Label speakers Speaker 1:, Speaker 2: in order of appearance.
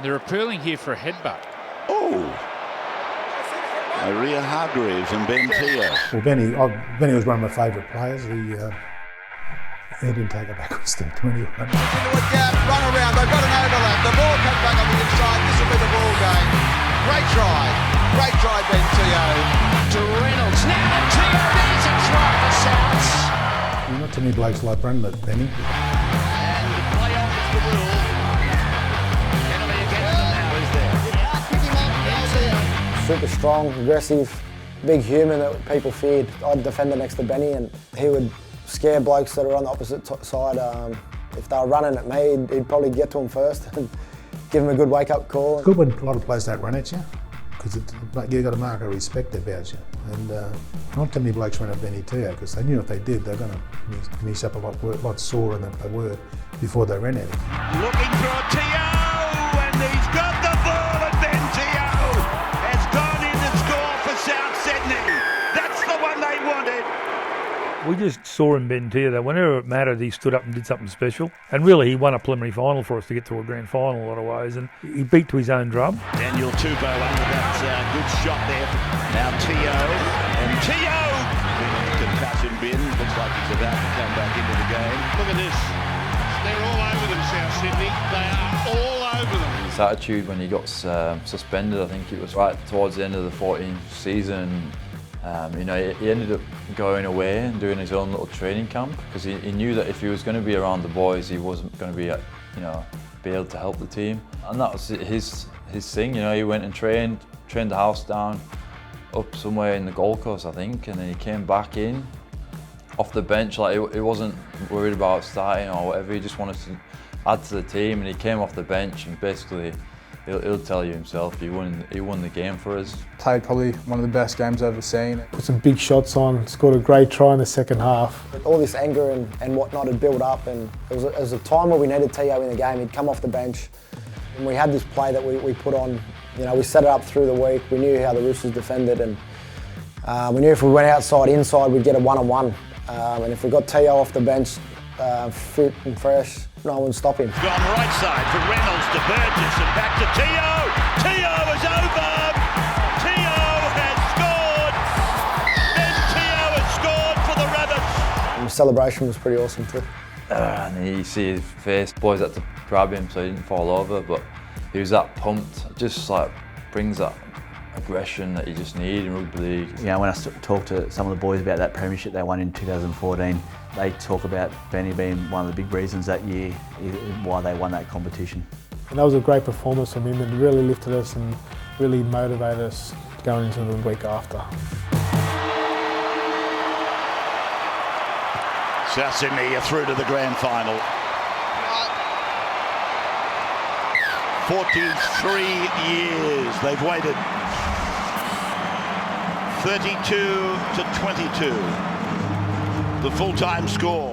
Speaker 1: They're appealing here for a headbutt.
Speaker 2: Oh! Maria Hargreaves and Ben Teo.
Speaker 3: Well, Benny was one of my favourite players. He didn't take a backward step to anyone.
Speaker 4: Into a gap, run around, they've got an overlap. The ball comes back on the inside, this will be the ball game. Great try, Ben Teo.
Speaker 5: To Reynolds, now Teo, there's a try for Souths.
Speaker 3: Not too many blokes like running at Benny.
Speaker 5: And the play on is the rule. Penalty against them now, is there?
Speaker 6: Super strong, aggressive, big human that people feared. I'd defend it next to Benny and he would scare blokes that are on the opposite side. If they were running at me, he'd probably get to them first and give them a good wake-up call.
Speaker 3: It's good when a lot of players don't run at you, because you've got a mark of respect about you. And not too many blokes run at Benny Teo, because they knew if they did, they're going to finish up a lot sorer than they were before they ran at him.
Speaker 7: Looking for Teo, and he's got the ball, and Ben Teo has gone in to score for South Sydney. That's the one they wanted.
Speaker 8: We just saw in Ben Teo that whenever it mattered, he stood up and did something special. And really, he won a preliminary final for us to get to a grand final in a lot of ways. And he beat to his own drum.
Speaker 7: Daniel Tupou under that good shot there. Now Teo, and Teo! Concussion bin, looks like he's about to come back into the game. Look at this. They're all over them, South Sydney. They are all over them.
Speaker 9: His attitude when he got suspended, I think it was right towards the end of the 14th season. He ended up going away and doing his own little training camp, because he knew that if he was going to be around the boys, he wasn't going to be, be able to help the team. And that was his thing. He went and trained the house down up somewhere in the Gold Coast, I think, and then he came back in off the bench. Like he wasn't worried about starting or whatever. He just wanted to add to the team, and he came off the bench and basically. He'll tell you himself, he won the game for us.
Speaker 10: Played probably one of the best games I've ever seen.
Speaker 11: Put some big shots on, scored a great try in the second half.
Speaker 6: All this anger and whatnot had built up, and it was a time where we needed Teo in the game. He'd come off the bench, and we had this play that we put on. We set it up through the week. We knew how the Roosters defended, and we knew if we went inside, we'd get a one-on-one. And if we got Teo off the bench, fit and fresh, no one would stop him.
Speaker 7: Gone right side for Reynolds to Burgess and back to Teo. Teo is over. Teo has scored. Ben Teo has scored for the Rabbits.
Speaker 6: And the celebration was pretty awesome too.
Speaker 9: And you see his face. Boys had to grab him so he didn't fall over, but he was that pumped. It just brings that aggression that you just need in rugby league.
Speaker 12: When I talk to some of the boys about that premiership they won in 2014, they talk about Benny being one of the big reasons that year why they won that competition.
Speaker 11: And that was a great performance from him, and really lifted us and really motivated us going into the week after.
Speaker 7: South Sydney are through to the grand final. 43 years they've waited. 32-22. The full-time score.